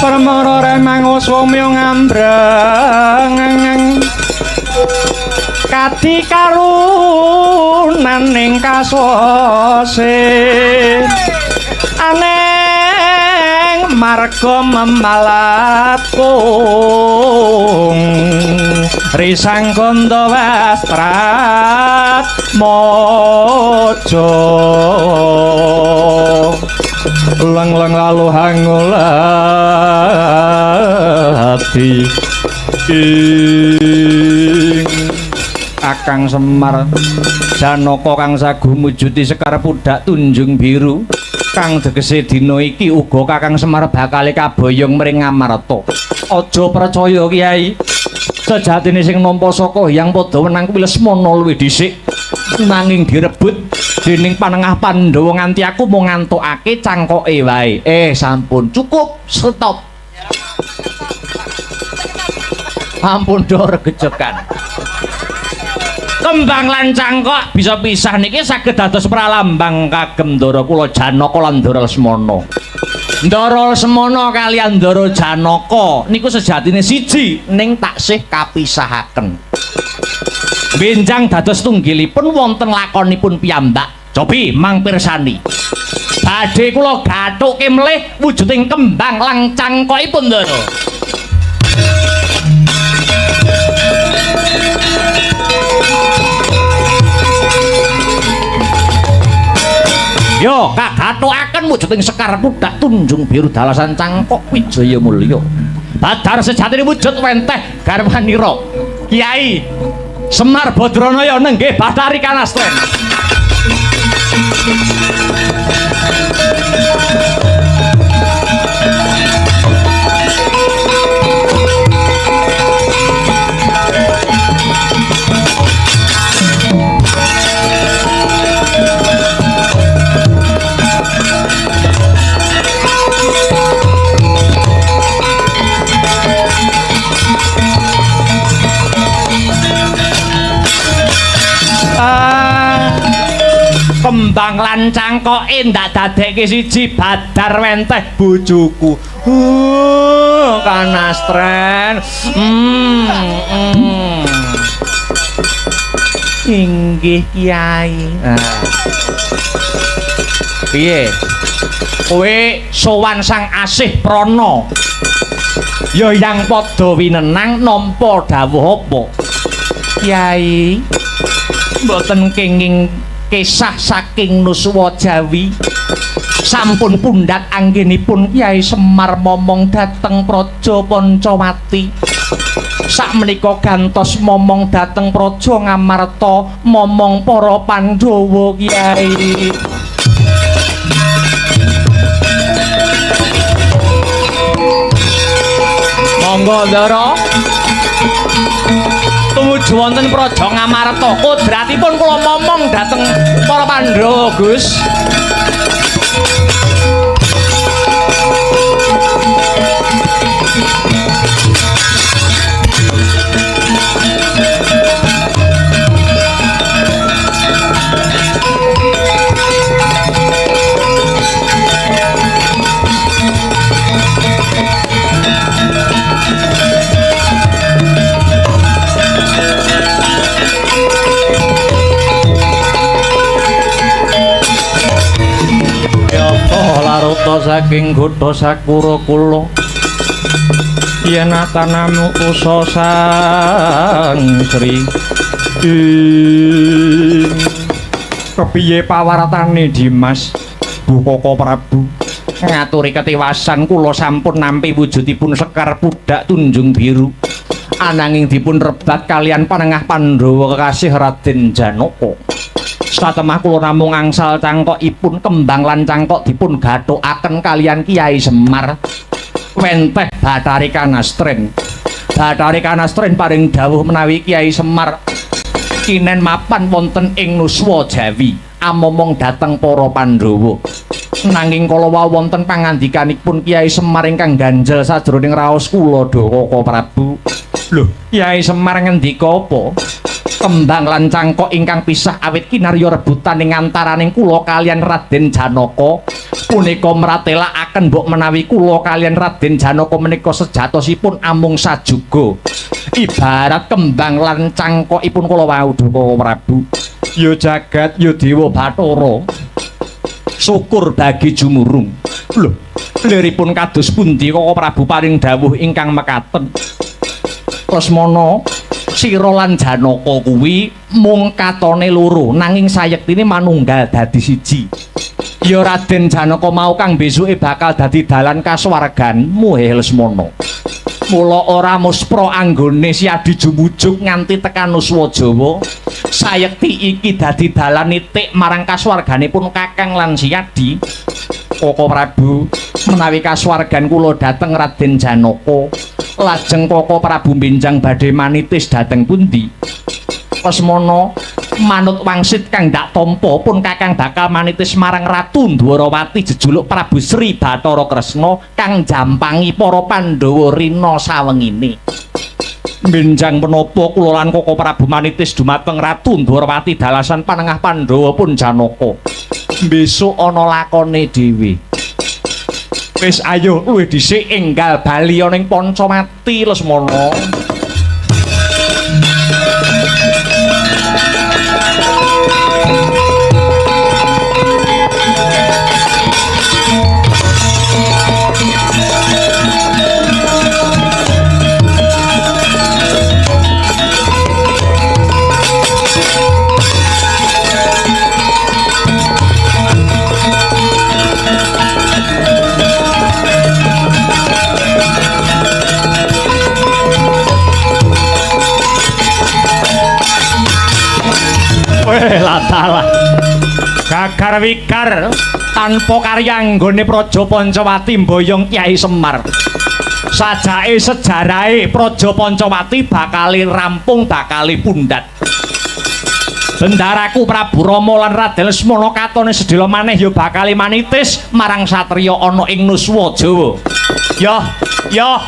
permara remang swamya ngambrang kati karunaning kaswase aneng marga memalatkung risang gondo wastrat mojo leng-leng lalu hangulati Kakang Semar Janaka kang sagu mujuti Sekar Pudak Tunjung Biru kang tegese dina iki uga Kakang Semar bakal kaboyong mring Ngamarta. Aja percaya Kyai, sejatine sing nampa saka Hyang padha wenang kuwi Lesmana luwih dhisik nanging direbut dening panengah Pandhawa nganti aku mung ngantukake cangkoke wae. Sampun cukup, stop. Ampun dor gejekan. Kembang lan cangkok bisa pisah niki saged dados pralambang kagem Ndara kula Janaka lan Ndara Lesmana. Ndara Lesmana kaliyan Ndara Janaka niku sejatine siji ning taksih kapisahaken. Benjang dados tunggilipun wonten lakonipun piyambak. Cobi mangpirsani. Badhe kula gathuke mlih wujuding kembang lan cangkokipun Ndara. Yo kagathukaken wujuding Sekar Pudak Tunjung Biru dalasan cangkok Wijaya Mulya. Badar sejatine wujud wenteh garwanira Kyai Semar Badranaya nenggih Bathari Kanastren. Kembang lan cangkoke ndak dadekke siji Badar wenteh bojoku. Kanastren. Inggih Kyai. Piye? Kowe sowan Sang Asih Prana. Ya yang padha winenang nampa dawuh apa? Kyai, mboten kenging kisah saking Nuswa Jawi. Sampun pundhak anggenipun Kyai Semar momong dhateng Praja Pancawati. Sakmenika gantos momong dhateng Praja Ngamarta momong para Pandhawa Kyai. Monggo Ndara. Tumuju wonten Praja Ngamarta. Kodratipun kula momong dhateng para Pandhawa, Gus. Laruta saking Gotha Sakura kula yen atanamu usa Sang Sri. Kepiye pawartane Dimas Bukaka Prabu? Ngaturi ketiwasan kula sampun nampi wujudipun Sekar Pudak Tunjung Biru ananging dipun rebat kalian panengah Pandhawa kekasih Raden Janaka. Satemah kula namung angsal cangkokipun kembang lan cangkok dipun gathukaken kalian Kyai Semar wenteh Bathari Kanastren. Bathari Kanastren paring dawuh menawi Kyai Semar kinen mapan wonten ing Nuswa Jawi amomong dhateng para Pandhawa. Nanging kala wonten pangandikanipun Kyai Semar ingkang ganjel sajroning raos kula Dawaka Prabu. Lho, Kyai Semar ngendika apa? Kembang lan Cangkok ingkang pisah awit kinarya rebutan ing antaraning kula kaliyan Raden Janaka punika mratelakaken mbok menawi kula kaliyan Raden Janaka menika sejatosipun amung sajuga ibarat kembang lan cangkokipun kula wau Doko Prabu. Ya jagat ya dewa Bathara syukur bagi jumurung. Lho, liripun kados pundi Koko Prabu paring dawuh ingkang mekaten? Lesmana Sira lan Janaka kuwi mung katone loro nanging sayektine manunggal dadi siji. Ya Raden Janaka mau kang besuke bakal dadi dalan kasuwarganmu Lesmana. Mula ora muspra anggone siadi jumujuk nganti tekan Nuswa Jawa. Sayekti iki dadi dalan nitik marang kasuwarganipun Kakang lan Siadi. Koko Prabu, menawi kasuwargan kula dhateng Raden Janaka, lajeng Koko Prabu benjang badhe manitis dhateng pundi? Lesmana, manut wangsit kang dak tampa pun Kakang bakal manitis marang Ratu Dwarawati jejuluk Prabu Sri Bathara Kresna kang jampangi para Pandhawa rina sawengine. Benjang menapa kula lan Koko Prabu manitis dumateng Ratu Dwarawati dalasan panengah Pandhawa pun Janaka. Besok ana lakone dhewe. Wis ayo luwih dhisik enggal bali ana ing Pancamati Lesmana. Latalah gagar wikar tanpa karya anggone Praja Pancawati mboyong Kyai Semar. Sajake sejarahe Praja Pancawati bakali rampung bakali pundhat. Bendaraku Prabu Rama lan Raden Lesmana katone sedhela maneh ya bakali manitis marang satriya ana ing Nuswa Jawa. Ya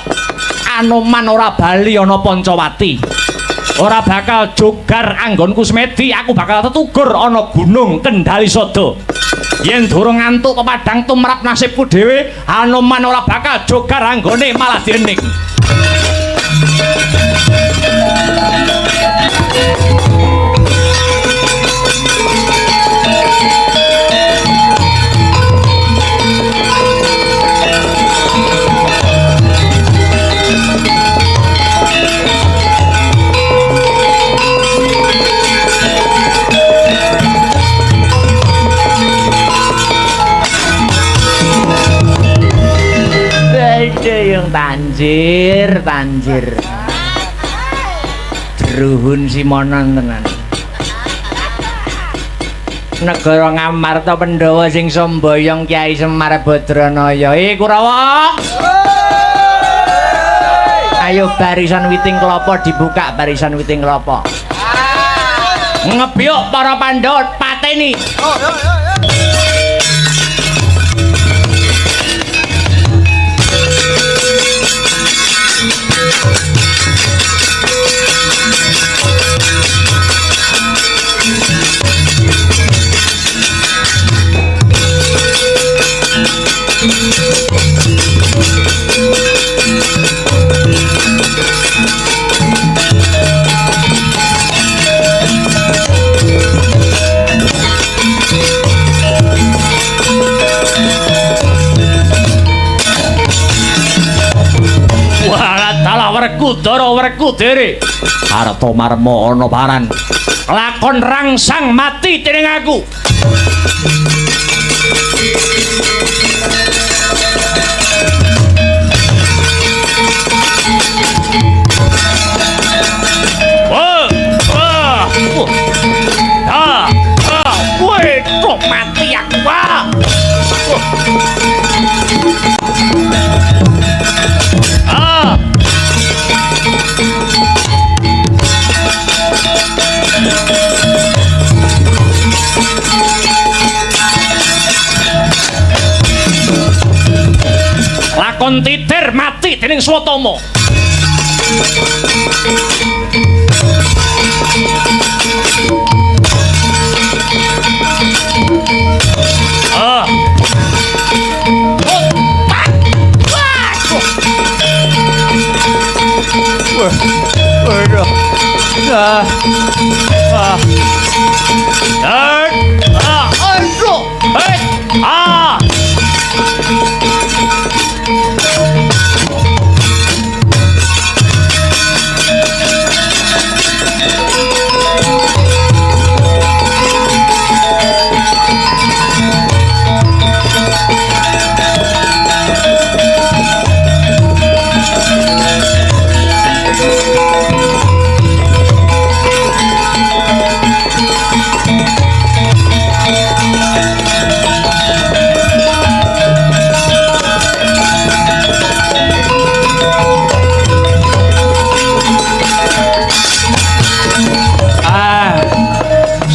Anoman ora bali ana Pancawati. Ora bakal jogar anggonku semedi, aku bakal tetugur ana Gunung Kendalisada. Yen durung ngantuk pepadang tumrap nasibku dhewe, Anoman ora bakal jogar anggone malah diening. Yang tanjir Druhun Simonon tenan. Negara Ngamarta Pandhawa sing somboyong Kyai Semar Badranaya. Kurawa. Ayo barisan witing kelapa dibuka, barisan witing kelapa. Ngebyuk para Pandhawa pateni. Werkudara Werkudere harta marma ana paran lakon rangsang mati dening aku. Mati aku. Lakon titir mati dening Swatama.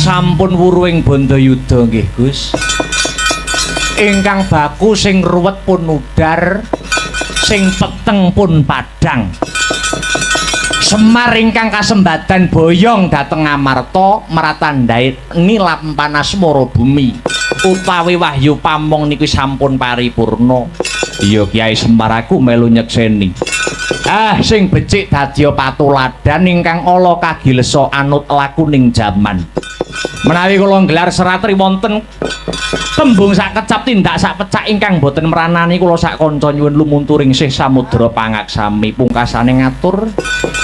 Sampun wuruing Bandayuda nggih Gus. Ingkang baku sing ruwet pun udar, sing peteng pun padang. Semar ingkang kasembadan boyong dhateng Amarta maratandhait nilap panas mara bumi. Utawi wahyu pamong niku sampun paripurna. Iya Kyai Semar aku melu nyekseni. Sing becik dadya patuladan ingkang ala kagilesa anut lakuning jaman. Menawi kula nggelar seratri wonten tembung sak kecap tindak sak pecak ingkang boten meranani kula sak kanca nyuwun lumunturing sih samudra pangaksami pungkasane ngatur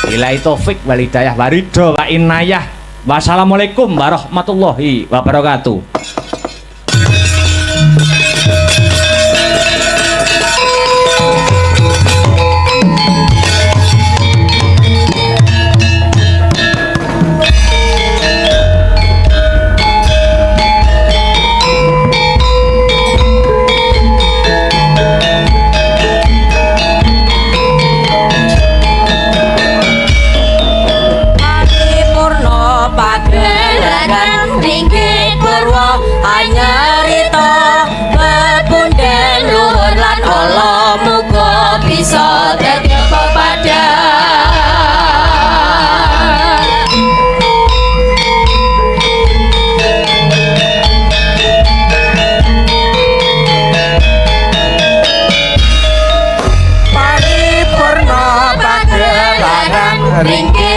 billahi taufik wal hidayah waridha wa inayah. Wassalamualaikum warahmatullahi wabarakatuh. Bisa dadi pepadang paripurna pagelaran ringkih